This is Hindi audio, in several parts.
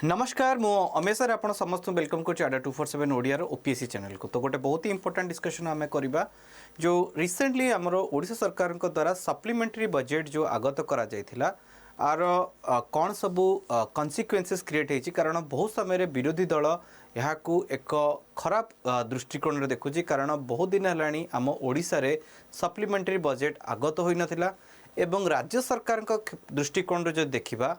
नमस्कार मु अमेश सर आपण समस्त वेलकम कर आडा 247 ओडिया ओपीएससी चैनल को। तो गोटे बहुत ही इंपोर्टेंट डिस्कशन आम करवा जो रिसेंटली आमर ओडिशा सरकार द्वारा सप्लीमेंटरी बजेट जो आगत करा जायथिला आर कौन सबू कन्सिक्वेन्सेस क्रिएट होती कारण बहुत समय विरोधी दल यहाँ एक खराब दृष्टिकोण देखुची कारण बहुत दिन है आम ओडिशा रे सप्लीमेंटरी बजेट आगत हो नाथिला एवं राज्य सरकार दृष्टिकोण जो देखिबा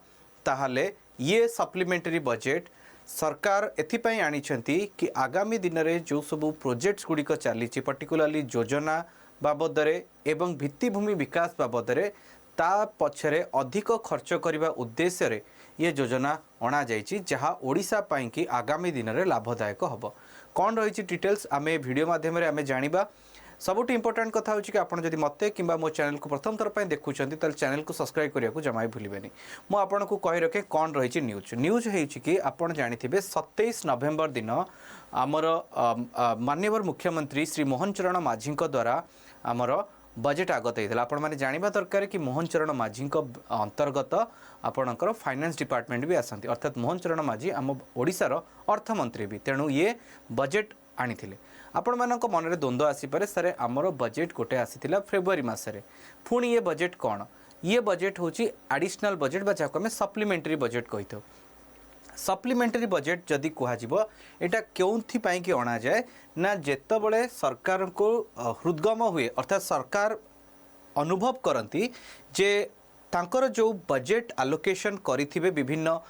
ताहले ये सप्लीमेंटरी बजेट सरकार एथिपाई आनिछंती कि आगामी दिन में जो सब प्रोजेक्ट्स गुड़िक चली पर्टिकुलाली योजना बाबदरे एवं भित्तिभूमि विकास बाबदरे ता पछरे अधिक खर्च करने उद्देश्य रे ये योजना अणा जाइछि जहाँ ओडिशा पाई कि आगामी दिन में लाभदायक हब। कौन रही डिटेल्स आम वीडियो माध्यम आम जानिबा। सबुठ इंपोर्टेंट कथा होची कि आपण जदि मते किंबा मो चैनल को प्रथम थर पर देखुचंती ताल चैनल को सब्सक्राइब करिया को जमाई भूलिबेनी। मो आपण को कहि रखे कौन रही न्यूज हेछि कि आपण जानिथिबे 27 नवेम्बर दिन आमर माननीय मुख्यमंत्री श्री मोहन चरण माझी द्वारा आमर बजेट आगत होता। आपण मैंने जानवा दरकार कि मोहन चरण माझी अंतर्गत आपणकर फाइनेंस डिपार्टमेंट भी आसती अर्थात मोहन चरण माझी आम ओडिशार अर्थमंत्री भी तेणु ये बजेट आनी आपण मानक मन में द्वंद्व आसीपे सर आमर बजेट गोटे आसीथिला फेब्रुआरी मासरे पुणी ये बजेट कौन ये बजेट होची एडिशनल बजेट बा जाको हमें सप्लीमेंटरी बजेट कही था। सप्लीमेंटरी बजेट जदि कहुब एटा क्योंथि पाई कि अणा जाए ना जेतबले सरकार को हृदगम हुए अर्थात सरकार अनुभव करती जे तांकर जो बजेट आलोकेशन करिथिबे विभिन्न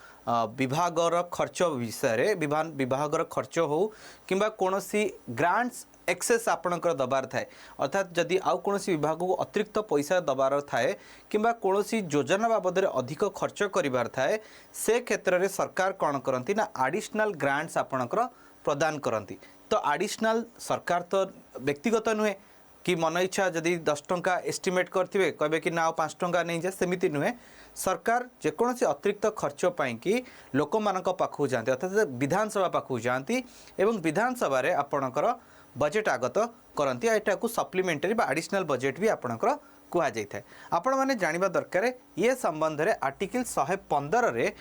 विभागर खर्च विषय विभागर खर्च हो किंबा कोनोसी ग्रांट्स एक्सेस आपणकर दबार थाए अर्थात जदि आउ कोनोसी विभाग को अतिरिक्त पैसा दबार थाए किंबा कोनोसी योजना बाबद अधिक खर्च करिवार थाए से क्षेत्र में सरकार कौन करती ना एडिशनल ग्रांट्स आपणकर प्रदान करती। तो एडिशनल सरकार तो व्यक्तिगत नुहे कि मन इच्छा जदि 10 टंका एस्टिमेट करथिबे कहबे कि ना 5 टंका नहीं जाए सेमिति नुहे सरकार जेकोसी अतिरिक्त खर्च पाई कि लोक मानक पाखु जाती अर्थात विधानसभा पाखु जाती एवं विधानसभा रे आपणकर बजेट आगत करती एटा को सप्लीमेंटरी बा एडिशनल बजेट भी आपणकर कुआ जाय थाए। आपण माने जानिबा दरकार ये संबंध रे आर्टिकल 115 रे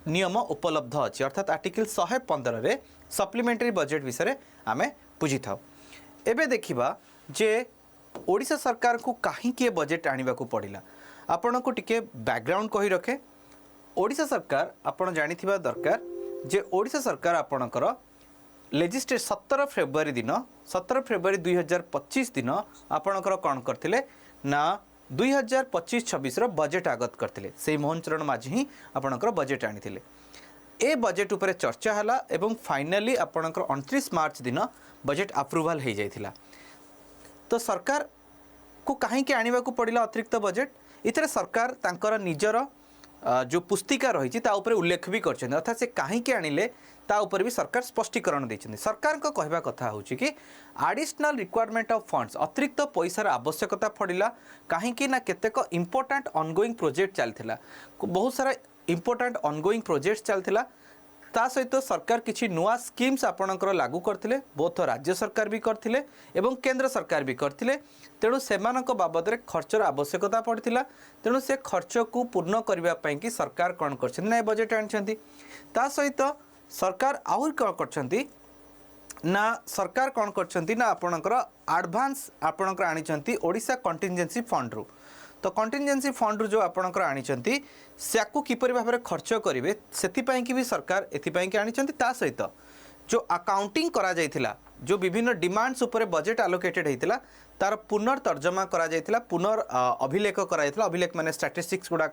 नियम उपलब्ध अछि अर्थात आर्टिकल 115 रे सप्लीमेंटरी बजेट विषय आमे बुझी थाउ। एबे देखिबा जे ओडिशा सरकार को कहीं के बजेट आनिबा को पड़िला आपण को टिके बैकग्राउंड कही रखे। ओडिशा सरकार आपण जानिथिबा दरकार जे ओडिशा सरकार आपणकर लेजिस्लेट 17 फेब्रुआरी दिन 17 फेब्रुआरी 2025 दिन आपणकर कौन करथिले ना 2025-26 रो बजेट आगत करथिले से मोहन चरण माझी ही आपणकर बजेट आनिथिले। ए बजेट उपरे चर्चा हला एवं फाइनली आपणकर 29 मार्च दिन बजेट अप्रूवल हो जाइथिला। तो सरकार को कहीं के आनिबा को पड़िला अतिरिक्त बजेट इतरे सरकार तांकर निजर जो पुस्तिका रही उपर उल्लेख भी कर अर्थात से कहीं के आनिले ता उपर भी सरकार स्पष्टीकरण देछन्ती। सरकार को कहवा कथा होची कि एडिशनल रिक्वायरमेंट ऑफ फंड्स अतिरिक्त पैसार आवश्यकता पड़िला कहीं ना केतेक इंपोर्टेंट ऑनगोइंग प्रोजेक्ट चलथिला बहुत सारा इंपोर्टेंट ऑनगोइंग प्रोजेक्ट चलथिला ता सहित सरकार किछि नुआ स्कीम्स आपणकर लागू करथिले बोथ राज्य सरकार भी करथिले एवं केंद्र सरकार भी करथिले तेणु सेमानक बाबद रे खर्चर आवश्यकता पड़थिला तेणु से खर्च को पूर्ण करबा पई कि सरकार कोन करछन ना बजेट आनछंती। ता सहित सरकार आउर कोन करछंती ना सरकार कोन करछंती ना आपणकर एडवांस आपणकर आनिछंती ओडिशा कंटिजेंसी फंड रू। तो कंटिजेंसी फंड जो आपणकर आनिछंती स्याकु किपरि भाबरे खर्च करिवे सेतिपाई कि भी सरकार एतिपाई कि आनिछंती। ता सहित जो अकाउंटिंग करा जायथिला जो विभिन्न डिमांड्स उपरे बजेट एलोकेटेड हेतिला तार पुनर्तर्जमा करा जायथिला पुनर् अभिलेख करा जायथिला अभिलेख माने स्टैटिस्टिक्स गुडा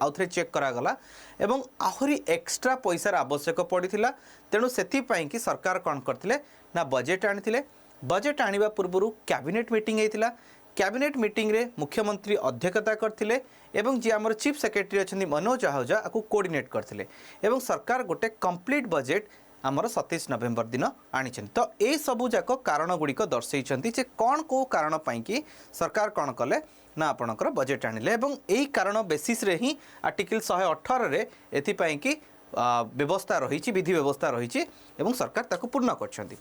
आउथरे चेक करा गला एवं आहुरी एक्स्ट्रा पैसार आवश्यक पड़िथिला तेणु सेतिपाई कि सरकार कोन करथिले ना बजेट आनिथिले। बजेट आनिबा पूर्वरु कैबिनेट मीटिंग हेतिला कैबिनेट मीटिंग रे मुख्यमंत्री अध्यक्षता करथिले एवं जे आमर चीफ सेक्रेटरी अछंती मनोज आहूजा आकु कोऑर्डिनेट करथिले एवं सरकार गोटे कंप्लीट बजेट आमर 27 नवेम्बर दिन आनिछन। तो ए सबु जाक कारण गुड़िक दर्शैछंती जे कौन को कारण पाई कि सरकार कौन कले ना आपणकर बजेट आनिले एवं एही कारण बेसिस रे ही आर्टिकल 118 रे एथिपाई कि व्यवस्था रही विधि व्यवस्था रही एवं सरकार ताकु पूर्ण करछंती।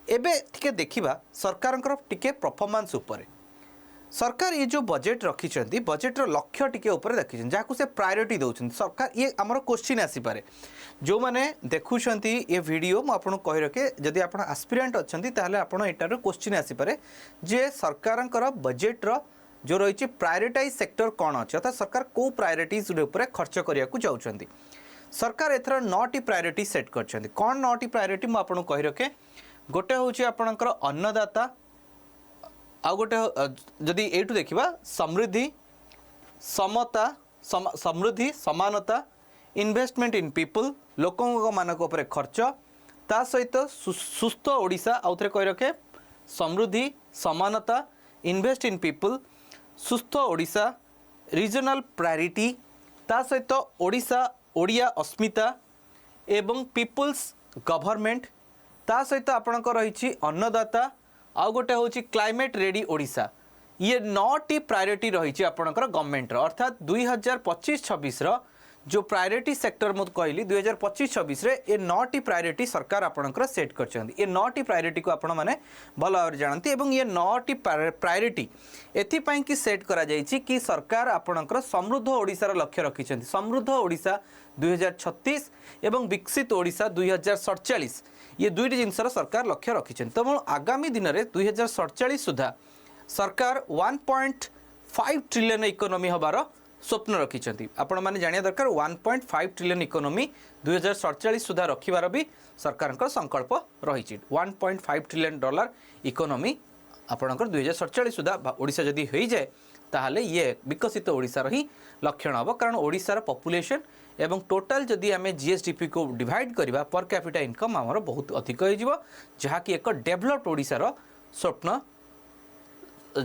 एबे टिके देखिबा सरकारଙ୍କର टिके परफॉर्मेंस उपरे सरकार ये जो बजेट रखी बजेट लक्ष्य टिके ऊपर देखी जहाँ से प्रायोरिटी दौरान सरकार ये आमर क्वेश्चन आसीपे जो मैंने देखुं ये वीडियो मुझे कही रखे जदि आप आस्पिरेंट अच्छा आपड़ क्वेश्चन आसीपे जे सरकार बजेट्र जो रही प्रायोरिटाइज सेक्टर कौन अच्छे अर्थात सरकार कौ प्रायोरिटीज खर्च करने को चाहते सरकार एथर 9टी प्रायोरिटी सेट कर कौन 9टी प्रायोरिटी मुझे कही रखे गोटे हूँ आपणकर अन्नदाता आ गोटे जदि एठू देखा समृद्धि समता समृद्धि समानता इन्वेस्टमेंट इन पीपल लोकों मानक उपरे खर्च ता सहित सुस्थ ओडिशा आउ थे कही रखे समृद्धि समानता इन्वेस्ट इन पीपल सुस्थ ओडिशा रीजनल प्रायोरिटी ता सहित ओडिशा ओडिया अस्मिता एवं पीपल्स गवर्नमेंट ता सहित आपणक रही अन्नदाता आउ गोटे हूँ क्लाइमेट रेडी ओडिशा ये 9टी प्रायोरिटी रही आपणकर गवर्नमेंट अर्थात 2025-26 जो प्रायोरिटी सेक्टर मुझे कहली 2025-26 ये 9टी प्रायोरिटी सरकार आपणकर सेट कर ये 9टी प्रायोरिटी को आपण मैंने भल भाव जानती एवं ये 9टी प्रायोरिटी एथिपाई कि सेट करा जायछि कि सरकार आपणकर समृद्ध ओडिशार लक्ष्य रखिछन्ति समृद्ध ओडिशा 2036 एवं विकसित ओडिशा 2047 ये दुईटी जिनसर सरकार लक्ष्य रखिछन्ति तो आगामी दिन में 2047 सुधा सरकार 1.5 ट्रिलियन इकोनॉमी हबार स्वप्न रखिछन्ति आपण माने जानिया दरकार 1.5 ट्रिलियन इकोनॉमी 2047 सुधा रखिबार भी सरकार संकल्प रही 1.5 ट्रिलियन डॉलर इकोनॉमी आपणकर 2047 सुधा ओडिशा जदि हो जाए ताहले ये विकसित ओडिशार ही लक्षण हम कारण ओडिशार पॉपुलेशन एवं टोटाल जदि आम जीएसडीपी को डिवाइड करवा पर कैपिटा इनकम आमर बहुत अधिक हो जहाँकि एक डेभलप्ड ओडिशार स्वप्न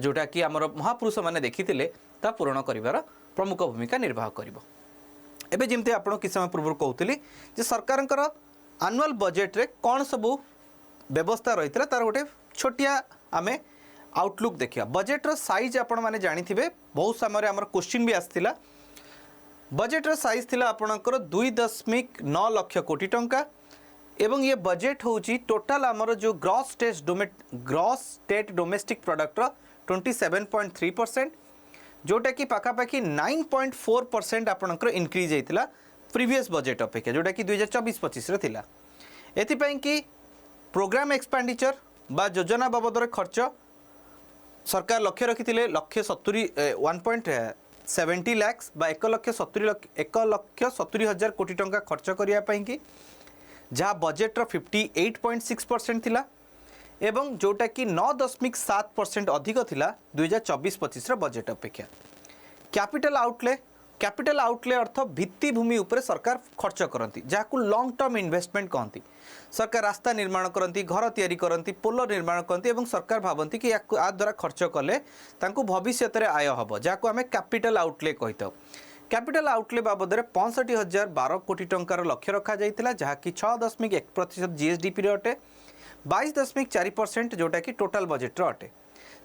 जोटा कि आमर महापुरुष मैंने देखी ता पूरण कर प्रमुख भूमिका निर्वाह कर जमती आप किस समय पूर्व कहते जे सरकार आनुआल बजेट रे कौन सबू व्यवस्था रही तार गोटे छोटिया आम आउटलुक देखिए बजेट्र साइज आपण मैंने जानी बहुत समय आमर क्वेश्चन भी आसाला बजेट्र साइज थिला आपणकर 2.9 लाख कोटी टंका एवं ये बजेट होची टोटाल आमर जो ग्रॉस स्टेट डोमेस्टिक प्रोडक्टर 27.3% जोटा कि पाखापाखि 9.4% आपणकर इनक्रीज होता प्रीवियस बजेट अपेक्षा जोटा कि 2024-25 रे थिला एथिपाई कि प्रोग्राम एक्सपेंडिचर बा योजना बाबद खर्च सरकार लक्ष्य रखी 1.70 लाख बा 1,70,000 कोटी टंका खर्च करने जहाँ बजेट्र 58.6% थिला एवं जोटा कि 9.7% अधिक थिला 2024-25 बजेट अपेक्षा कैपिटल आउटले अर्थ भित्तिभूमि उपरे सरकार खर्च करती जहाँ लॉन्ग टर्म इन्वेस्टमेंट कहती सरकार रास्ता निर्माण करती घर तैयारी करती पोल निर्माण करती एवं सरकार भावती कि आ द्वारा खर्च कले तांको भविष्य में आय हम जहाँ आम कैपिटल आउटले कही था कैपिटल आउटले बाबद 65,012 कोटी टंकार लक्ष्य रखा जाइतिला जहाँ कि 6.1% जीएसडीपी अटे 22.4% जोटा कि टोटाल बजेट्र अटे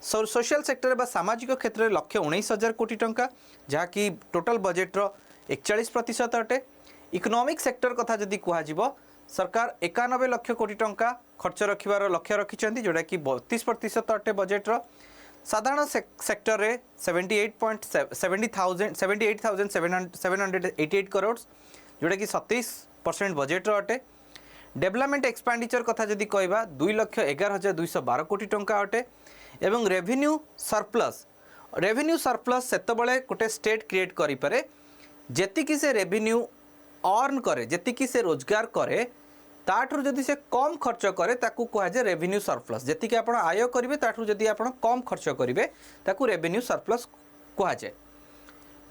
सोशल सेक्टर बा सामाजिक क्षेत्र में लक्ष्य 19,000 कोटी टंका जहाँ कि टोटाल बजेट्र 41% अटे इकोनॉमिक सेक्टर कथा जदि कह सरकार 91 लाख कोटी टंका खर्च रखिबार लक्ष्य रखिछन्ति जोटा कि 32% अटे बजेट्र साधारण सेक्टर रे 78,788 करोड़ जोटा कि 27% बजेट्र अटे डेवलपमेंट एक्सपेंडिचर कथा जदि कहबा 2,11,212 कोटी टंका अटे एवं रेवेन्यू सरप्लस सेतबले गोटे स्टेट क्रिएट करि पारे जेतिकी से रेवेन्यू अर्न करे जेतिकी से रोजगार करे ताठू जदि से कम खर्च करे ताकू कह जाए रेवेन्यू सरप्लस जेतिकी आपण आय करिवे ताठू जदि आपण कम खर्च करिवे ताकू रेवेन्यू सरप्लस कह जाए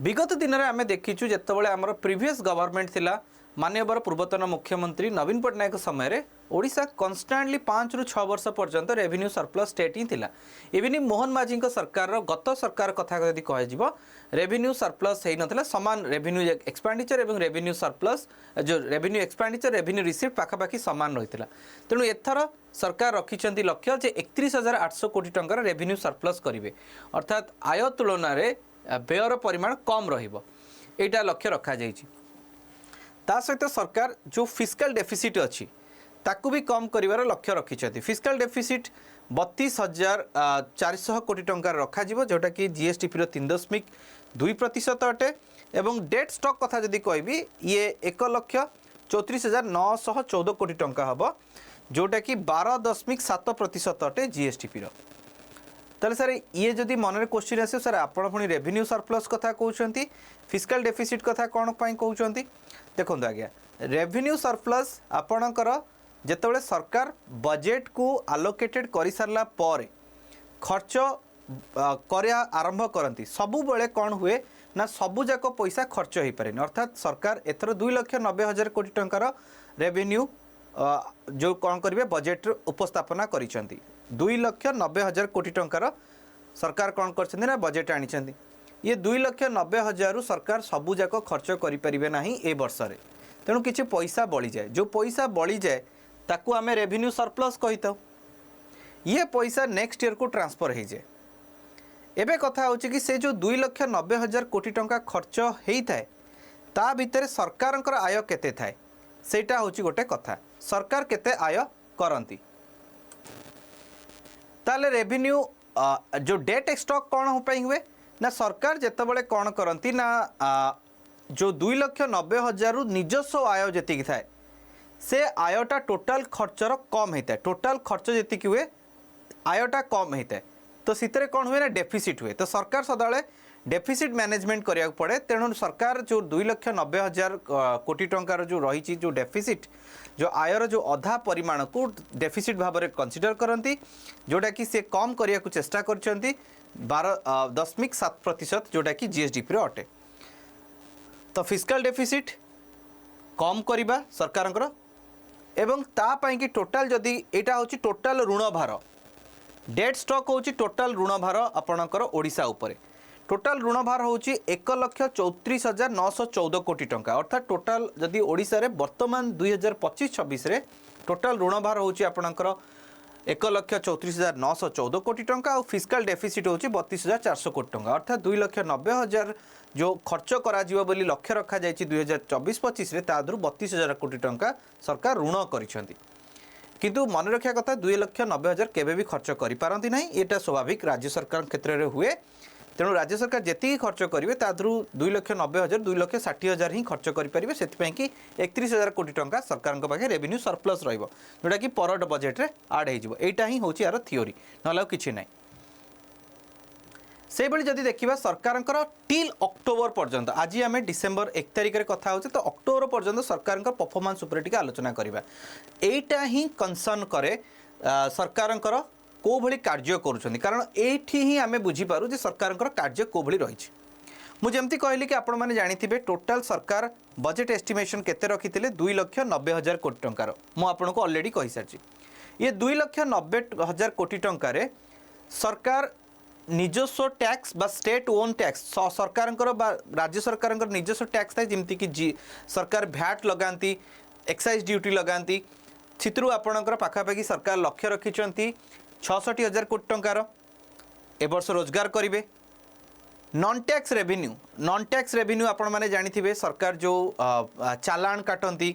विगत दिन में आम देखीचु जितेबाला आमर प्रीवियस गवर्नमेंट थिला माननीय पूर्वतन मुख्यमंत्री नवीन पट्टनायक समय ओडिशा कन्स्टांटली 5 ରୁ 6 वर्ष पर्यंत रेवेन्यू सरप्लस स्टेट ही थिला इवन मोहन माझी सरकार गत सरकार कथा यदि कह रेवेन्यू सरप्लस हो नाला सामान रेवेन्यू एक्सपेंडिचर और रेवेन्यू सरप्लस जो रेवेन्यू एक्सपेंडिचर रेवेन्यू रिसीप्ट पाखापाखि सामान रही है तेणु एथर सरकार रखिंट लक्ष्य जे 31,800 कोटी टंकार रेवेन्यू सरप्लस करेंगे अर्थात आय तुलन में व्ययर परिमाण कम रहा लक्ष्य रखा जाइए ता सहित सरकार जो फिस्कल डेफिसिट अच्छी ताकू भी कम करिवार लक्ष्य रखिंट फिस्कल डेफिसिट 32,400 कोटी टंकार रखा जोटा कि जीएसटीपी 3.2% अटे एवं डेट स्टॉक कथा जदि कहबी ये 1,34,914 कोटी टंका हम जोटा कि 12.7% अटे जीएसटीपी ताले सर ये जदि मन में क्वेश्चन आसे सर आपण पुणी रेवेन्यू सरप्लस कथा कहते फिस्कल डेफिसिट कथा कौन कहते देखो आज्ञा रेवेन्यू सरप्लस आपणकर जेतेबेले सरकार बजेट को आलोकेटेड कर सारा पर खर्च कर आरंभ करती सबु बेले कौन हुए ना सबु जाक पैसा खर्च हो पारे अर्थात सरकार एथर 2,90,000 कोटी टंकार रेवेन्यू जो कौन करेंगे बजेट उपस्थापना कर 2,90,000 कोटी टंकार सरकार कौन कर बजेट आनी ये 2,90,000 सरकार सबु जाक खर्च करें ना ए वर्ष में तेणु किसी पैसा बड़ी जाए जो पैसा बड़ी जाए ताकू आम रेवेन्यू सरप्लस कही था ये पैसा नेक्स्ट ईयर को ट्रांसफर हो जाए एबे कथा होची कि से जो 2,90,000 कोटी टंका खर्च होता है ता भितर सरकार आय केते थाए सेटा होची गोटे कथा सरकार केते आय करंती ताले रेवेन्यू जो डेट स्टॉक कौन हो पाई हुए ना सरकार जेतेबेले कौन करंती ना जो 2,90,000 निजस्व आय जी थाए से आयटा टोटाल खर्चर कम होता है टोटाल खर्च जी हुए आयटा कम होता है तो सीतरे कौन हुए ना डेफिसिट हुए तो सरकार सदाले डेफिसिट मैनेजमेंट करिया पड़े तेणु सरकार जो 2,90,000 कोटी टंकार जो रही जो डेफिसिट जो आयर जो अधा परिमाण को डेफिसिट भाव में कंसीडर करती जोटा कि से कम करने को चेष्टा कर 12.7% जोटा कि जीएसडीपी अटे तो फिस्कल डेफिसिट कम करवा सरकार एवं तापाई कि टोटाल जदि यहाँ हूँ टोटाल ऋण भार डेट स्टॉक हूँ टोटाल ऋण भार आपणकर ओडिशा उपरे टोटाल ऋण भार हूँ 1,34,914 कोटी टंका अर्थात टोटाल जदि ओडिशा रे वर्तमान 2025-26 रे टोटाल ऋण भार हूँ आपणकर 1,34,914 कोटी टंका और फिस्कल डेफिसिट हूँ 32,400 कोटी टंका अर्थात 2,90,000 जो खर्च करा बोली लक्ष्य रखा जाए 2024-25 रे तादरू 32,000 कोटी टंका सरकार ऋण करिसेंती किंतु मन रखा कथा 2,90,000 केबे भी खर्च करि पारंती नहीं एटा स्वाभाविक राज्य सरकार क्षेत्र में हुए तेणु राज्य सरकार जी खर्च करेंगे तादरू 2,90,000 2,60,000 ही खर्च करेंगे से कि 31,000 कोटी टंका सरकार पाखे रेवेन्यू सरप्लस जोटा कि परड बजेट रे आड होटा ही हूँ यार थियोरी ना कि ना से भाई जदि देखा सरकार टिल अक्टोबर पर्यंत आज आम डिसेम्बर 1 तारिख में कथा होचे तो अक्टोबर पर्यंत सरकार परफॉर्मेंस उपर टिके आलोचना करवा एटा ही कंसर्न करे सरकार को भली कार्य करुँच कारण ये ही आम बुझीपारू जे सरकार कार्य को भली रही मुझे कहली कि आपण मैंने जानी टोटाल सरकार बजेट एस्टिमेशन केते रखी 2,90,000 कोटी टंकार मुझे ऑलरेडी कही सारी ये 2,90,000 कोटी टंकार सरकार निजस्व टैक्स बा स्टेट ओन टैक्स सरकार राज्य सरकार निजस्व टैक्स थाए जमती कि सरकार भैट लगाती एक्साइज ड्यूटी लगाती चित्रु आपणकर पाखापाखि सरकार लक्ष्य रखिंट 66,000 कोटी टंकार ए वर्ष रोजगार करेंगे नॉन टैक्स रेवेन्यू आपण मैंने जानी सरकार जो चालान काटती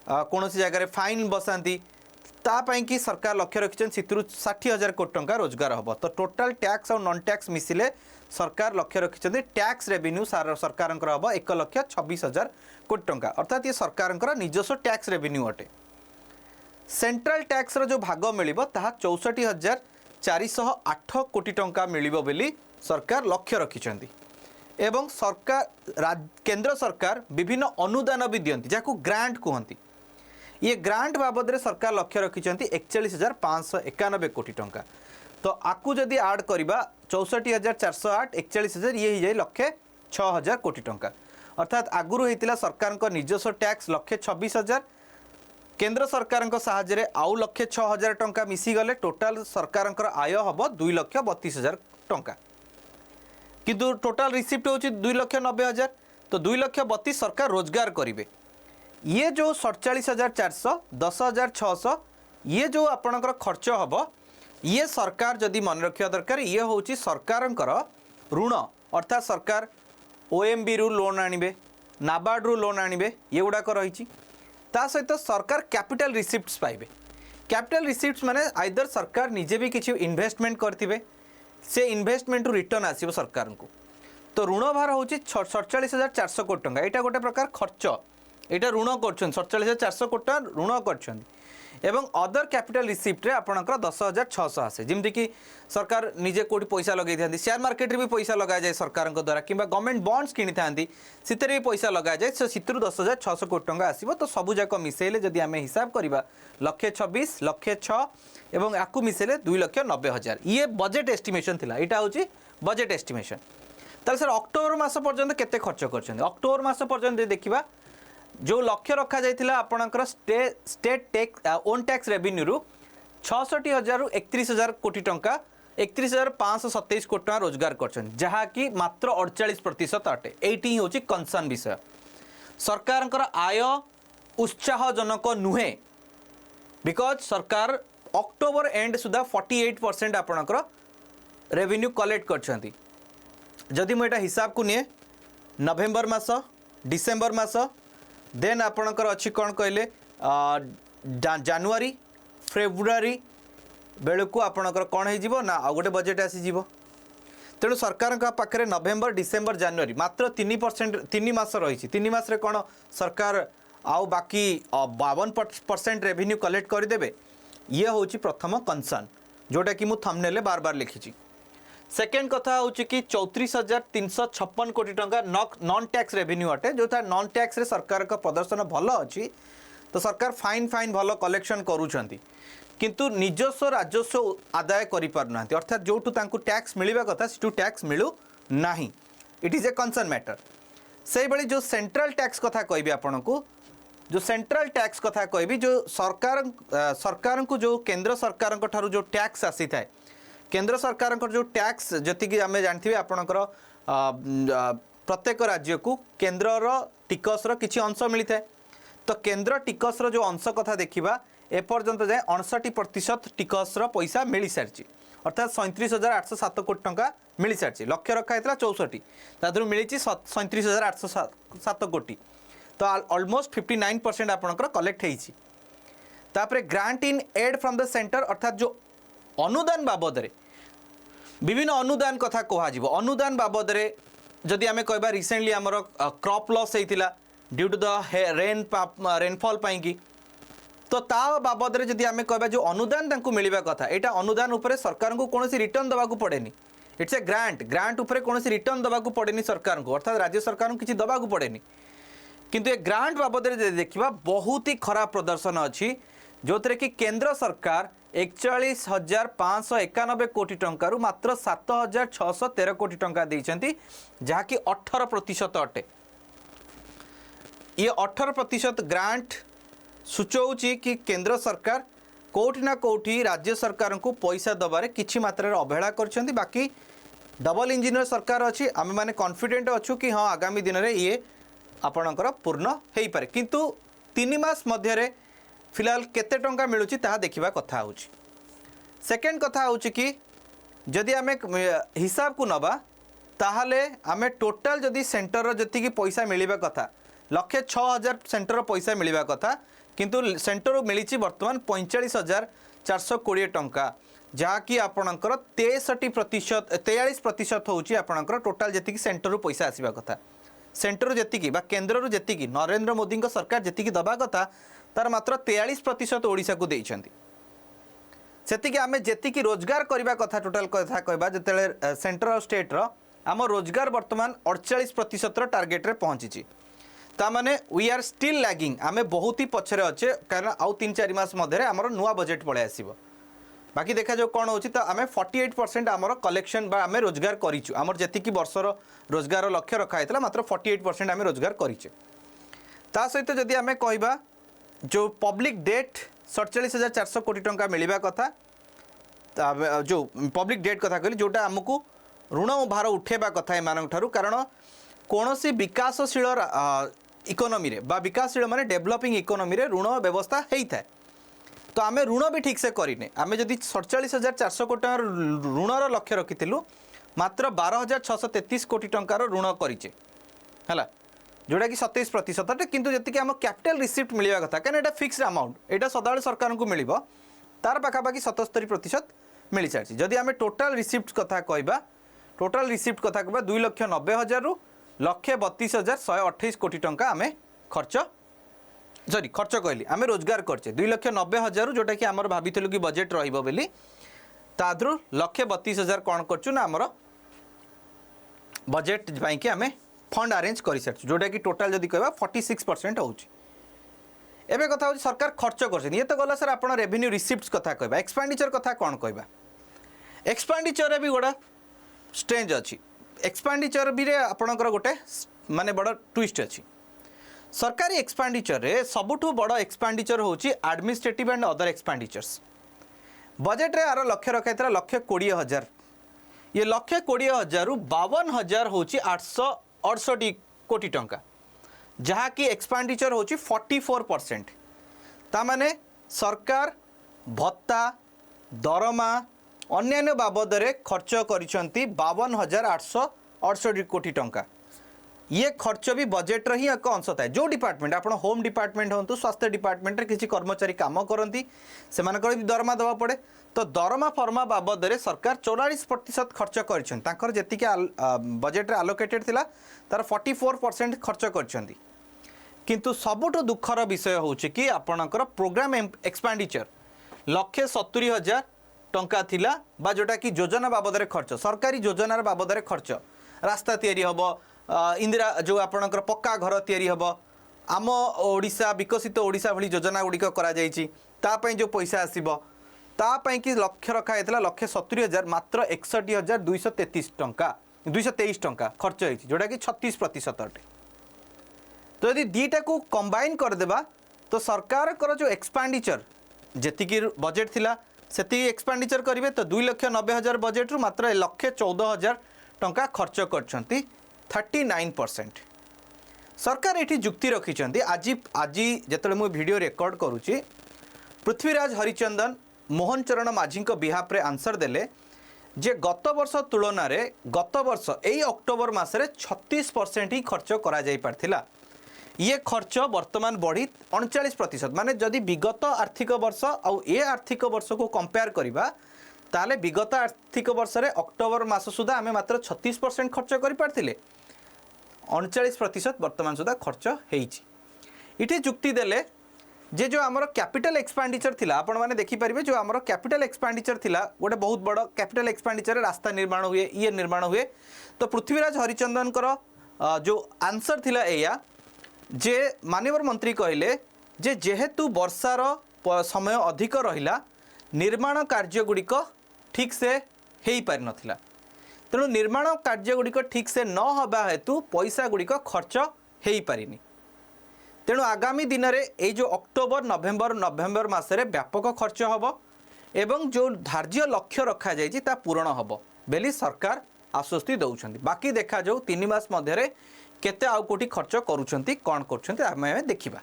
कौन सी जगह फाइन बसाती तापाई कि सरकार लक्ष्य रखिंट से 60,000 कोटी टंका रोजगार हम तो टोटाल टैक्स और नॉन टैक्स मिसिले सरकार लक्ष्य रखिंट टैक्स रेवेन्यू सरकार हम 1,26,000 कोटी टंका अर्थात ये सरकार निजस्व टैक्स रेवेन्यू अटे सेंट्रल टैक्स जो भाग मिल 64,408 कोटी टंका मिल बोली सरकार लक्ष्य रखिंट एवं सरकार केंद्र सरकार विभिन्न अनुदान भी दियंती जहाँ ग्रांट कहती ये ग्रांट बाबद रे सरकार लक्ष्य रखिंट 41,591 कोटी टंका तो आपको जदि आड करवा 64,408 41,000 ये जाए 1,06,000 कोटी टंका अर्थात आगुरी होता सरकार निजस्व टैक्स 1,26,000 केंद्र सरकार साहाय्य आउ 1,06,000 टंका मिसीगले टोटाल सरकार आय हम 2,32,000 टंका किंतु टोटाल रिसिप्ट हूँ 2,90,000 तो 2,32,000 सरकार रोजगार करेंगे ये जो 47,400 10,600 ये जो आपणकर खर्च हम ये सरकार जदि मन रखा दरकार ये हूँ सरकार ऋण अर्थात सरकार ओएमबी रु लोन आणवे नाबार्ड रु लोन आणवे ये गुड़ाक रही ता सहित सरकार कैपिटल रिसिप्ट्स पाइबे कैपिटल रिसीट्स माने आइदर सरकार निजे भी किसी इन्वेस्टमेंट करथिबे से इन्वेस्टमेंट रिटर्न आसीबो सरकार को। तो ऋण भार हूँ 47,400 कोटी टंका यहाँ गोटे प्रकार खर्च यहाँ ऋण कर 47,400 कोटी टंका ऋण कर एवं अदर कैपिटल रिसीप्ट आपंकर 10,600 आसे जमीक सरकार निजे कोटी पैसा लगे था शेयर मार्केट भी पैसा लगा जाए सरकार द्वारा कि गवर्नमेंट बॉन्ड्स किनी था भी पैसा लगा जाए से 10,600 कोटी टंका आसो। तो सबूक मिसेले जदि आम हिसाब करवा 1,26,00,000 1,06,00,000 एवं या मिसेले 2,90,000 ये बजेट एस्टिमेशन थिला। यहाँ हूँ बजेट एस्टिमेशन। ताले सर अक्टोबर मास पर्यंत केते खर्च कर अक्टोबर मास पर्यंत देखा जो लक्ष्य रखा जाइथिला आपणकर state tax own tax revenue रु 66,000 रु 31,000 कोटी टंका 31,527 कोटी टंका रोजगार करछन जहाँकि मात्र 48% अटे। एटी होची कंसर्न विषय। सरकारंकर आय उत्साहजनक नुहे बिकॉज सरकार अक्टोबर एंड सुधा 48% आपणकर रेवेन्यू कलेक्ट करछंती। जदि मुझे हिसाब को निए नवेम्बर मास डिसेम्बर मास देन आपणकर अच्छी कौन कहले जानुआरी फेब्रुआरी बेलू आपणकर कौन हो ना आ गोटे बजेट आसीज। तेणु सरकार पाखे नवेम्बर डिसेम्बर जानुआरी मात्र 3% 3 मास रही 3 मास कौन सरकार आउ बाकी 52% रेवेन्यू कलेक्ट करदे। ये हूँ प्रथम कंसर्न जोटा कि मुझे थंबनेल बार बार लिखी। सेकेंड कथा हूँ कि 34,356 कोटी टंका नॉन टैक्स रेवेन्यू अटे जो नॉन टैक्स रे सरकार का प्रदर्शन भल अच्छी। तो सरकार फाइन फाइन भल कलेक्शन करूछंती किंतु निजस्व राजस्व आदाय करि पारना अर्थात जो टैक्स मिलवा कथा से टैक्स मिलू नाही। It is a concern matter. से भली जो सेंट्रल टैक्स कथा कहबी आपन को जो सेंट्रल टैक्स कथा कहबी जो सरकार को जो केंद्र सरकार ठारू जो टैक्स आसी थाए केंद्र सरकार जो टैक्स जी आम जानते आपणकर प्रत्येक राज्य को केंद्रर टिकसर किसी अंश मिलता है। तो केंद्र टिकसर जो अंश कथा देखा एपर्यंत जाए 59% टिकसर पैसा मिल सारी अर्थात 37,807 कोटी टंका मिल सारी। लक्ष्य रखा है 64 तादर मिली 37,807 कोटी। तो ऑलमोस्ट 59% आपणकर कलेक्ट होपर grant in aid from the centre अर्थात जो अनुदान बाबद विभिन्न अनुदान कथा कह अनुदान बाबद जदि आम कह रिसेंटली आमर क्रॉप लॉस होता ड्यू टू द रेनफॉल पाई तो ता बाबद जदि आम कह जो अनुदान मिलवा कथा यहाँ अनुदान उपर सरकार को कौन रिटर्न दवा पड़ेनि। इट्स ए ग्रांट उपर कौन रिटर्न दवा पड़ेनि सरकार को अर्थात राज्य सरकार को किसी दवा पड़ेनि। किंतु ये ग्रांट बाबद देखा बहुत ही खराब प्रदर्शन अच्छी जो थे कि केंद्र सरकार 41,591 कोटी टंकार मात्र 7,613 कोटी टंका देइछंती जहाँकि 18% अटे। ये 18% ग्रांट सूचौची कि केंद्र सरकार कोठी ना कोठी राज्य सरकार को पैसा दबारे किछि मात्रा अवहेला करछंती। बाकी डबल इंजिनियर सरकार अच्छी आम मैंने कॉन्फिडेंट अच्छु कि हाँ आगामी दिन में ये आपणकर पूर्ण हो पारे किंतु 3 मास मध्य फिलहाल केते टंका मिलुची ताहा देखिबा कथा होची। सेकेंड कथा होची कि जदि आमे हिसाब को नबा ताहले आमे टोटल जदि सेंटर जति पैसा मिलवा कथा 1,06,000 सेंटर पैसा मिलवा कथा किंतु सेंटर मिली बर्तमान 45,420 टंका जहाँकि आपणकर 43% होची आपणकर टोटल जति सेंटर पैसा आसवा कथा। सेंटर जी केन्द्र जी नरेंद्र मोदी सरकार जी दबा कथा तार मात्र 43% ओडिशा को देइछंती। सेतिकी आमे जेतिकी रोजगार करबा कथा टोटल कथा कहबा जतेले सेंटर और स्टेट रो आम रोजगार वर्तमान 48% टार्गेट रे पहुंची ता माने वी आर स्टिल लैगिंग आमे बहुत ही पछरे अच्छे कारण आउ 3-4 मास मध्य आमर नुआ बजेट पळे आसीबो। बाकी देखा जो कौन होची तो आमे 48% आमर कलेक्शन बा आमे रोजगार करिछु आमर जेतिकी वर्षर रोजगार लक्ष्य रखा हैतला मात्र 48% आमे रोजगार करिछु। ता सहित जदि आमे कहबा जो पब्लिक डेट 47,400 कोटी टंका मिलवा कथा जो पब्लिक डेट कथा कहली जोटा आमको ऋण भार उठेबा कथा एमान ठारू कारण कौन सी विकासशील इकोनॉमी रे बा विकासशील माने डेवलपिंग इकोनॉमी रे ऋण व्यवस्था होता है। तो आम ऋण भी ठीक से करें आम जदि 47,400 कोटी ऋणर लक्ष्य रखी मात्र 12,633 कोटी टंकार ऋण करें है जोटा कि 27% किंतु जी आम कैपिटल रिसीप्ट मिलवा कथा कहीं यहाँ फिक्स्ड अमाउंट यहाँ सदा सरकार को मिल तार पाखापाखि 77% मिल सारी। जदि आम टोटाल रिसिप्ट कथा कहवा टोटाल रिसिप्ट कथा कहवा 2,90,000 रु 1,32,128 कोटी टंका आम खर्च सरी खर्च कहली आम रोजगार करचे 2,90,000 जोटा कि आमर भाविलु कि बजेट रही तादू 1,32,000 कौन करचु ना आमर बजेट कि आम फंड अरेंज कर सारी जोटा कि टोटाल जदि कहवा 46% होची। एबे कथा हो सरकार खर्च कर ये तो गला सर आप रेवेन्यू रिसिप्ट कथा कहवा एक्सपेंडिचर कथा कौन कहवा एक्सपेंडिचर भी गोटा स्ट्रेंज अच्छी एक्सपेंडिचर भी आपणकर गोटे माने बड़ ट्विस्ट अच्छी सरकारी एक्सपेंडिचर रे सबुठु बड़ एक्सपेंडिचर होची administrative and other expenditures budget रे आर लक्ष्य रखा 1,20,000 ये 1,20,000 रु 52,000 होची 868 कोटी टंका जहाँकि एक्सपेंडिचर होची 44%। तामाने सरकार भत्ता दरमा अन्यान्य बाबद रे खर्च करिसंती 52,868 कोटी टंका। ये खर्च भी बजेट ही एक अंश थाए जो डिपार्टमेंट आप होम डिपार्टमेंट हूँ स्वास्थ्य डिपार्टमेंट रे किसी कर्मचारी काम करती से भी दरमा देवा पड़े तो दरमा फरमा बाबद रे सरकार 44% खर्च कर जी बजेट रे आलोकेटेड थिला तार 44% खर्च कर किंतु सबुठ दुखर विषय हूँ कि आपणकर प्रोग्राम एक्सपेंडिचर 1,70,000 टंका थिला बा जोटा कि योजना बाबद रे खर्च सरकारी योजनार बाबद रे खर्च रास्ता तैयारी हबो इंदिरा जो आपणकर पक्का घर तैयारी हबो आम ओडिशा विकसित ओडिशा भली योजना गुड़िक करा जायछि तापई जो पैसा आसीबो तापई कि लक्ष्य रखा हैतला 1,70,000 मात्र 61,223 टंका 223 टंका खर्च होइछि जोटा कि 36% अटे। तो यदि दीटा को कंबाइन कर देबा तो सरकार कर जो एक्सपेंडिचर जेतिकी बजेट थिला सेति एक्सपेंडिचर करिवे तो 2,90,000 बजेट रु मात्र 1,14,000 टंका खर्च करछंती 39%। सरकार एठी जुक्ति रखिछंती आज जेतले मु वीडियो रिकॉर्ड करूची पृथ्वीराज हरिचंदन मोहन चरण माझी बिहाफ रे आंसर देले जे गत वर्ष तुलन में गत वर्ष यही अक्टोबर मासरे 36% ही खर्च करा जाई पारथिला ये खर्च वर्तमान बढ़ी 39% माने जदि विगत आर्थिक वर्ष आउ ए आर्थिक वर्ष को कंपेयर करबा ताले विगत आर्थिक वर्ष रे अक्टोबर मास सुधा आमे मात्र 36% खर्च करि पारथिले 39% वर्तमान सुधा खर्च हेइछि। इठी जुक्ति देले जे जो आमर कैपिटल एक्सपेंडिचर थिला आपण माने देखि परिबे जो आमर कैपिटल एक्सपेंडिचर थिला गोटे बहुत बड़ कैपिटल एक्सपेंडिचर रास्ता निर्माण हुए ये निर्माण हुए तो पृथ्वीराज हरिचंदन कर जो आंसर थिला एया जे माननीय मंत्री कहले जे जेहेतु वर्षार समय अधिक रहिला निर्माण कार्य गुड़िक ठीक से हेई पारि नथिला तेणु निर्माण कार्य गुड़िक ठीक से न हबा हेतु पैसा गुड़िक खर्च हेई पारिनी तेणु आगामी दिन में ये जो अक्टोबर नवेम्बर मासरे व्यापक खर्च हब एवं जो धार्य लक्ष्य रखा जाइए ता पूरण हब बेली सरकार आश्वस्ति दौरान बाकी देखा जाऊ 3 मास मध्य केते आउ कोटी खर्च करुछंती कौन करुछंती आमे देखिबा।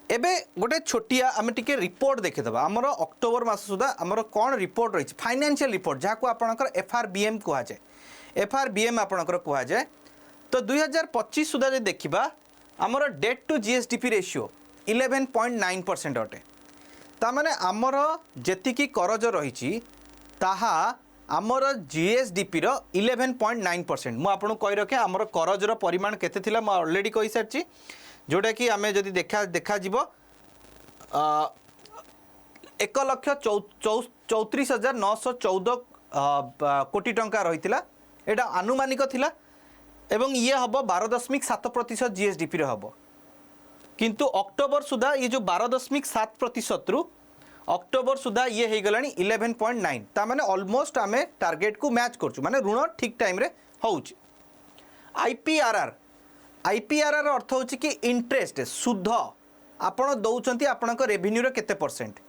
एबे गोटे छोटिया आमे टिके रिपोर्ट देखिदबा हमर अक्टोबर मास सुधा हमर कौन रिपोर्ट रही फाइनेंशियल रिपोर्ट जहाँ आपणकर FRBM कहा जाए FRBM आपणकर कहा जाए तो 2025 सुधा जे देखिबा आमर डेट टू GSDP रेशियो 11.9% अटे तामाने आमर जेतिकी करज रही ताहा आमर GSDP रो 11.9% मु आपन कहि रखे आमर करजर परिमाण केते थिला म ऑलरेडी कहि सारची जोटा कि आमे जदि देखा जीवो 1,34,914 कोटी टंका रही एटा आनुमानिक थिला एवं ये हम 12.7% GSDP रे हम किंतु अक्टोबर सुधा ये जो 12.7% रु अक्टोबर सुधा ये हो गला 11.9 ता माने ऑलमोस्ट आमे टार्गेट को मैच करछु माने ऋण ठीक टाइम रे होउची। IPRR अर्थ होची कि इंटरेस्ट सुध आपण दउचंती आपणक रेवेन्यू रे केते परसेंट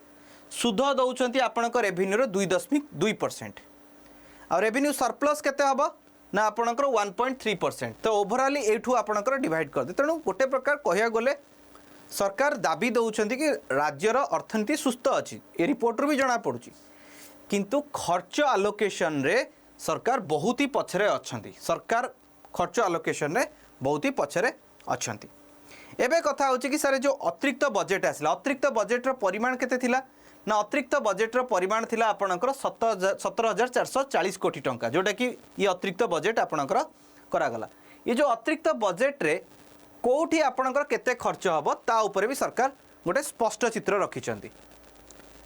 सुध दउचंती आपणक रेवेन्यू रे 2.2% आ रेवेन्यू सरप्लस केते हबो ना आपणकर 1.3% तो ओवरऑल एठू आपणकर डिवाइड कर दे तेणु गोटे प्रकार कहया गले सरकार दाबी दउचंती कि राज्यर अर्थनीति सुस्थ अछि ए रिपोर्ट रू भी जणा पड़ुची किंतु खर्च आलोकेशन रे सरकार बहुत ही पछरे अछंती सरकार खर्च आलोकेशन रे बहुत ही पछरे अछंती। एबे कथा होची कि सारे जो अतिरिक्त बजेट आसला अतिरिक्त बजेट रो परिमाण केते थिला ना अतिरिक्त बजेट्र परिमाण थिला आपणकर 17,440 कोटी टंका जोटा कि ये अतिरिक्त बजेट आपणकर करागला। ये जो अतिरिक्त बजेट रे कोठी आपणकर केते खर्च हबो ता ऊपर भी सरकार गोटे स्पष्ट चित्र रखिछंती।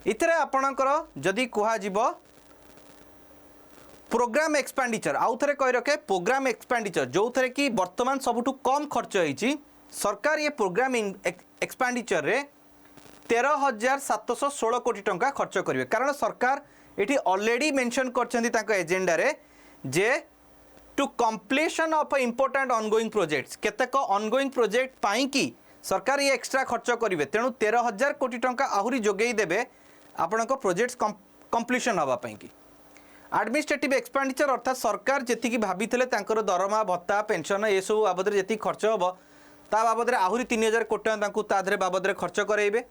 इतरे आपणकर जदि कुहा जिवो प्रोग्राम एक्सपेंडिचर आउ थे कही रखे प्रोग्राम एक्सपेंडिचर जो थे कि वर्तमान सबुठु कम खर्च होईची सरकार ये प्रोग्राम एक्सपेंडिचर रे 13,716 कोटी टंका खर्च करेंगे कारण सरकार ये ऑलरेडी मेंशन कर एजेंडा रे जे to completion of important ongoing projects केतेक ऑनगोइंग प्रोजेक्ट पाई कि सरकार ये एक्स्ट्रा खर्च करेंगे तेणु 13,000 कोटी टंका आहुरी जोगई देबे आपनक प्रोजेक्ट्स कंप्लीशन हवा पाई कि एडमिनिस्ट्रेटिव एक्सपेंडिचर अर्थात सरकार जी भाभी दरमा भत्ता पेंशन ये सब बाबद जी खर्च हम ता बाबद आहुरी 3,000 कोटी टंका बाबद खर्च करेंगे।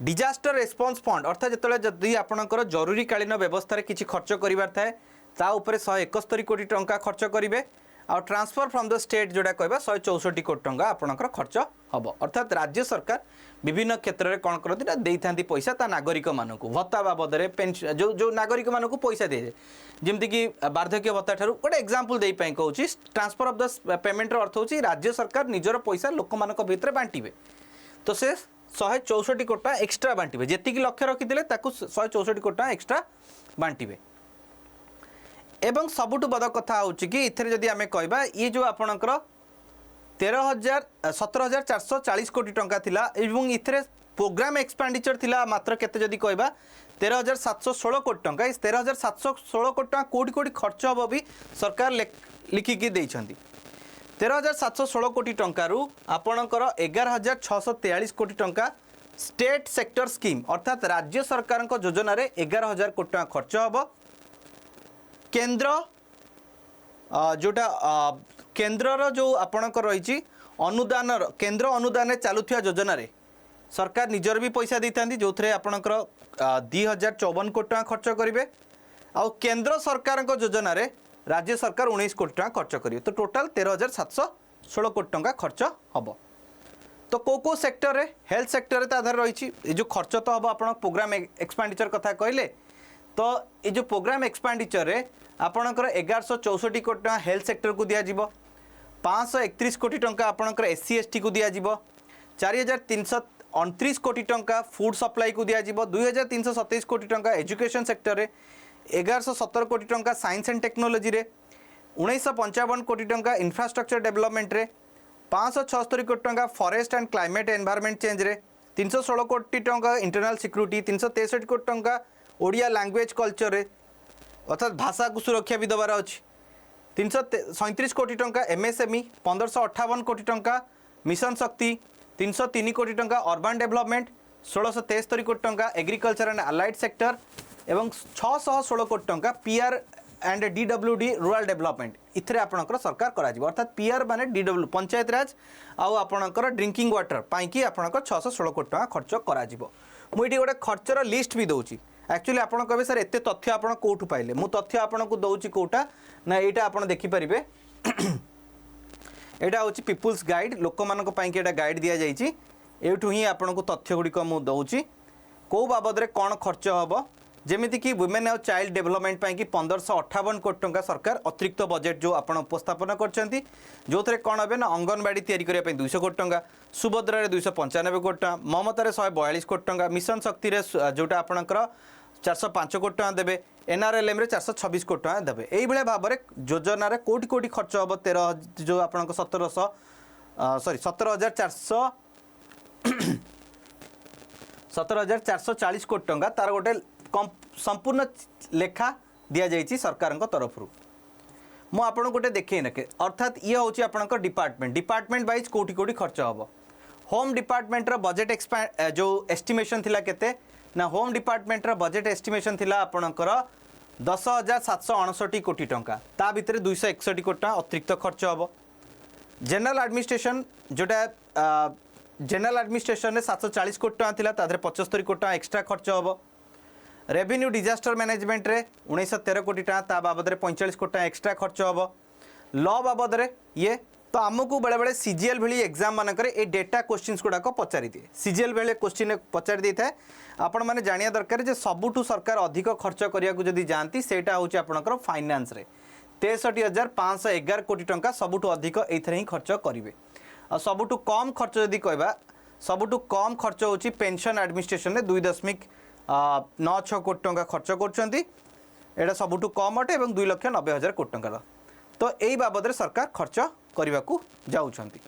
डिजास्टर रेस्पॉन्स फंड अर्थात जो जदि आपणकर जरूरीकालीन व्यवस्था किसी खर्च करार थाए ता उपरे 171 कोटी टंका खर्च करेंगे और ट्रांसफर फ्रॉम द स्टेट जोड़ा कहबा 164 कोटी टंका आपणकर खर्च हम अर्थात राज्य सरकार विभिन्न क्षेत्र में कौन करती ना दे था पैसा ता नागरिक मानक भत्ता बाबद पेंशन जो नागरिक मानक पैसा दिए जमती कि वार्धक्य भत्ता ठार गोटे एग्जांपल दे पाई कहूँ ट्रांसफर ऑफ द पेमेंट अर्थ हो राज्य सरकार निजर पैसा लोक मानक भितर बांटिबे तो से 164 कोटी टंका एक्स्ट्रा बांटिबे जेतिक लक्ष्य रखिथिले ताकू 164 कोटी टंका एक्स्ट्रा बांटिबे। एवं सबुठु बड़ कथा होची कि इथरे जदि आमे कहबा ये जो आपणकर 17,440 कोटी टंका थिला एवं इथरे प्रोग्राम एक्सपेंडिचर थिला मात्र केते जदि कहबा 13,716 कोटी टंका इस 13,716 कोटी टंका कोटी कोटी खर्च हबो भी सरकार लिखिकी देइछंती। 13,716 कोटी टंकारु आपणकर 11,643 कोटी टंका स्टेट सेक्टर स्कीम अर्थात राज्य सरकार योजना रे 11,000 कोटी टंका खर्च हबो। केंद्र जोटा केंद्रर जो आपणकर रही अनुदान केंद्र अनुदान चालुथिया योजना रे सरकार निजर भी पैसा देता जो थे आपणकर 2,054 कोटी टंका खर्च करेंगे आउ केंद्र सरकार योजना रे राज्य सरकार 19 कोटी टंका खर्च करेंगे तो टोटाल 13,716 कोटी टंका खर्च हम। तो को सेक्टर रे हेल्थ सेक्टर रे आधार रही जो खर्च तो हम आप प्रोग्राम एक्सपेंडिचर कथा कहले तो ये जो प्रोग्राम एक्सपेंडिचर रे आपणकर 1,164 कोटी टंका हेल्थ सेक्टर को दिया जिवो 531 कोटी टंका आपणकर SC ST को दिया जिवो 4,329 कोटी टंका फूड सप्लाई को दिया जिवो 2,327 कोटी टंका एजुकेशन सेक्टर रे 1,117 कोटी टंका साइंस एंड टेक्नोलोजी रे 1,955 कोटी टंका इंफ्रास्ट्रक्चर डेवलपमेंट रे 576 कोटी टंका forest and climate environment change रे 316 कोटी टंका इंटरनल सिक्यूरिटी 363 कोटी टंका ओडिया लैंग्वेज कल्चर रे अर्थात भाषा को सुरक्षा भी दबार अच्छी 337 कोटी टंका MSME 1558 कोटी टंका मिशन शक्ति 303 कोटी टंका अर्बन डेवलपमेंट 1673 कोटी टंका एग्रीकल्चर एंड अलाइड सेक्टर एवं 616 कोटी टंका PR and DWD rural development इथरे आपणकर सरकार करा जिवो अर्थात PR माने DW पंचायत राज आउ आपणकर ड्रिंकिंग वाटर पाई कि आपणकर 616 कोटी टंका खर्च करा जिवो। मु इटी गोटे खर्चर लिस्ट भी दउची एक्चुअली आपन कहबे सर एते तथ्य आपन कोठु पाइले मु तथ्य आपन को दउची कोटा ना एटा आपन देखि परिबे एटा होची पीपुल्स गाइड लोक मानक पई कि एटा गाइड दिया जाईची एठु ही आपन को तथ्य गुडी को मु दउची को बाबद रे कोन खर्च हबो जेमिति कि वुमेन एंड चाइल्ड डेवलपमेंट पई कि 1558 कोटी टंका सरकार अतिरिक्त बजेट जो आपन उपस्थापन करछंती जो थरे कोन हबे ना अंगनवाड़ी तयारी करिया पई 200 कोटी टंका सुभद्रा रे 295 कोटी टंका ममता रे 142 कोटी टंका मिशन शक्ति रे जोटा आपनकर 405 कोटी टंका देबे NRLM रे 426 कोटी टंका देबे एई भले भाव रे योजना रे कोटी कोटी खर्च हबो 13 जो आपनक 17,440 कोटी टंका तार गोटे संपूर्ण लेखा दिया जाइए सरकार तरफ मु आपन गोटे देखे रखे अर्थात ये हूँ आपंकर डिपार्टमेंट वाइज कोटी कोटी खर्च हम होम डिपार्टमेंट रो बजेट एक्सपैंड जो एस्टिमेशन थिला केते ना होम डिपार्टमेंट रो बजेट एस्टिमेशन थिला आपनकर 10,769 कोटी टंका ता भितर 261 कोटी टंका अतिरिक्त खर्च हम। जनरल एडमिनिस्ट्रेशन जोटा जनरल एडमिनिस्ट्रेशन में 740 कोटी टंका थिला ता 75 कोटी टंका एक्स्ट्रा खर्च हम। रेवेन्यू डिजास्टर मैनेजमेंट रे 1913 कोटी टंका ता बाबद रे 45 कोटी टंका एक्स्ट्रा खर्च हम। लॉ बाबद रे ये तो आमको बेले बेले सीजीएल भली एग्जाम मानक ए डेटा क्वेश्चंस गुड़ाक पचारि दिए सीजीएल बेले क्वेश्चन पचारि दे था आपण मैंने जानिया दरकार जे सबुठू सरकार अधिक खर्च करिया को जदी जानती सेटा होची आपनकर फाइनेंस रे 63,511 कोटी टंका सबुठू अधिक एथरे ही खर्च करिवे आ सबुठू कम खर्च जदी कहबा सबुठू कम खर्च होची पेंशन एडमिनिस्ट्रेशन रे 2.96 कोटी टंका खर्च करछंती एटा सबुठू कम अटे एवं 2,90,000 कोटी टंका तो यही बाबद रे सरकार खर्च करने को जाउछंती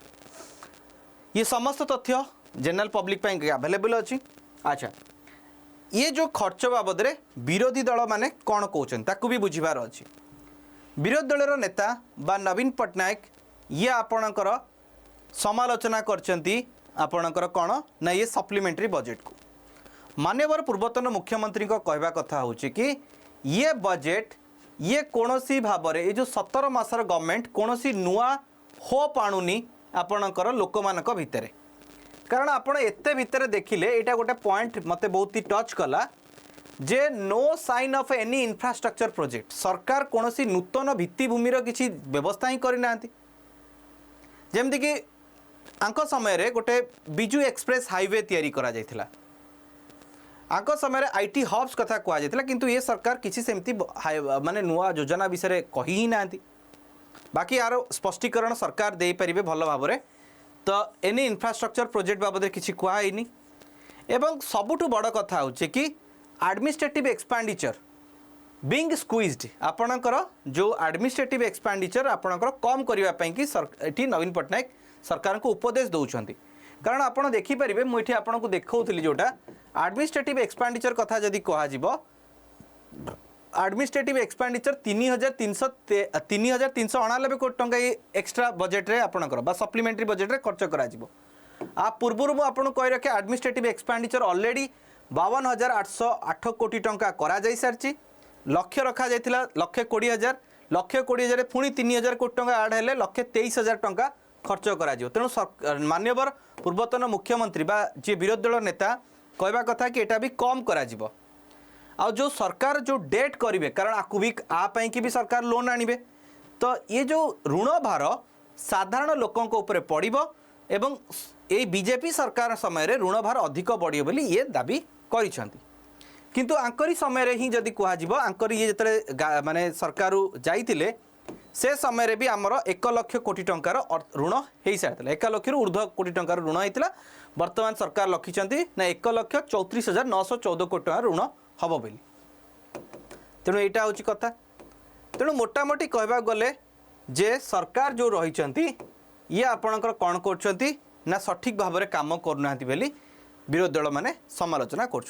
ये समस्त तथ्य जनरल पब्लिक पाई अवेलेबल अछि। अच्छा ये जो खर्च बाबद रे विरोधी दल माने कौन कहउछन ताकू भी बुझिबार अछि। विरोधी दलर नेता बा नवीन पट्टनायक ये आपणकर समालोचना करछंती आपणकर कौन ना ये सप्लीमेंटरी बजेट को मान्यवर पूर्वतन मुख्यमंत्री को कहवा कथा होछि कि ये बजेट ये कोनोसी भाबरे ये जो 17 मासर गवर्नमेंट कोनोसी नुआ होप आणुनी आपणकर लोक मानक भितरे कारण आपण एते भितरे देखिले एटा गोटे पॉइंट मते बहुत ही टच कला जे no sign of any infrastructure project सरकार कोनोसी नूतन भित्तिभूमिर किछि व्यवस्था ही करि नांती जेमति कि आंको समय रे गोटे बिजू एक्सप्रेस हाईवे तयारी करा जायथिला आंको समय आईटी हब्स कथा कहा जायथिला किंतु ये सरकार किछि सेमती माने नुआ योजना विषय कहि ही नांती बाकी यार स्पष्टीकरण सरकार दे परिबे भल भाबरे तो एनी इंफ्रास्ट्रक्चर प्रोजेक्ट बाबद किछि कुआ हैनी एवं सबुठु बड़ कथा होचे कि एडमिनिस्ट्रेटिव एक्सपेंडिचर बीइंग स्क्वीज्ड आपणकर जो एडमिनिस्ट्रेटिव एक्सपेंडिचर आपणकर कम करिवा पई कि एठी नवीन पट्टनायक सरकार को उपदेश दउछंती कारण आपण देखि परिबे मु एठी आपण को देखौथिली जोटा एडमिनिस्ट्रेटिव एक्सपेंडिचर कथा जदी कहा जिवो एडमिनिस्ट्रेटिव एक्सपेंडिचर 3,399 कोटी टंका एक्स्ट्रा बजेट रे आपणकर बा सप्लीमेंटरी बजेट रे खर्च करा जिवो आ पूर्वरु मु आपण कहि रखे एडमिनिस्ट्रेटिव एक्सपेंडिचर ऑलरेडी 52,808 कोटी टंका करा जाई सारची लक्ष्य रखा जाइथिला 1,20,000 पुणी 3,000 कोटी टंका ऐड हेले 1,23,000 टंका खर्च करा जिवो तेणु मान्यवर पूर्वतन मुख्यमंत्री बा जे विरोधी दल नेता कहवा कथा कि एटा भी कम करा जिवो आ जो सरकार जो डेट करेंगे कारण आपको भी आपाई की भी सरकार लोन आनिबे तो ये जो ऋण भार साधारण लोकों ऊपर पड़ो एवं ये बीजेपी सरकार समय रे ऋण भार अधिक बढ़ियो बोली ये दाबी करिसेंती किंतु आंकरी समय रे ही जदि कहा जिवो आंकरी ये जतरे माने सरकार जाइतिले से समय रे भी आमर 1 लाख कोटी टंकार ऋण हो सारी 1 लाख ऊर्ध्व कोटी टंकार ऋण होता वर्तमान सरकार लखिंट ना 1,34,914 कोटी टंकार ऋण हम बोली तेणु यहाँ हूँ कथा तेणु मोटामोटी कहवा गले जे सरकार जो रही ये आपणकर कौन कर ना सठिक भाव में कम करना विरोधी दल मैंने समालोचना कर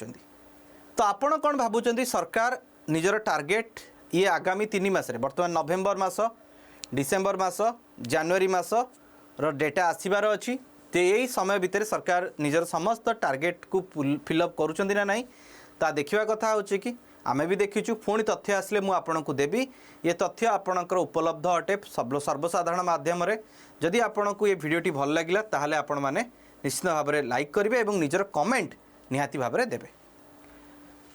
तो आपण कौन भावुं सरकार निजर टार्गेट ये आगामी 3 मास बर्तमान नवेम्बर मास डिसेम्बर मास जनवरी मास डेटा आसबार अच्छी तो यही समय भितर सरकार निजर समस्त टार्गेट को फिलअप करुँच ना नहीं ता देखा कथा होची कि आमे भी देखीचु पुणी तथ्य आसले मु आपनकु देबी ये तथ्य आपनकर उपलब्ध अटे सर्वसाधारण माध्यम रे जदि आपनकु ये वीडियोटी भल लागिला ताहाले आपण माने निश्चित भाव में लाइक करेंगे और निजर कमेंट निहाती भाव में देवे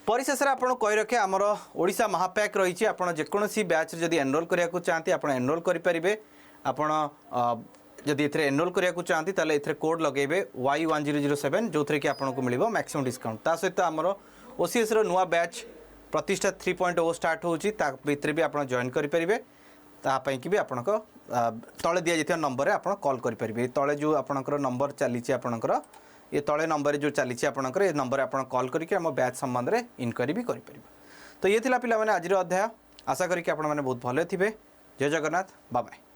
परिशेष में आपड़ कही रखे आमर ओडिशा महापैक रही आपड़ जेकोसी बैच जदि एनरोल करने चाहती आप एनरोल करेंगे आपड़ जदि एथरे एनरोल करने चाहती ताले एथरे कोड लगेबे Y1007 जो थरे कि आपको मिल मैक्सिमम डिस्काउंट ता सहित आमर ओसीएस रो नुआ बैच प्रतिष्ठा 3.0 स्टार्ट होची ता भितर भी आप जॉइन करेंगे तापाई कि भी आपण तले दि जाता नंबर में आप कॉल करेंगे तले जो आपणकर नंबर चली आपणकर ये तले नंबर जो चली आपणकर ये नंबर आप कॉल करके आम बैच संबंध में इनक्वारी भी करेंगे तो ये थिला पिला माने आज अध्याय आशा करी कि आपण माने बहुत भले थिबे जय जगन्नाथ बाय बाय।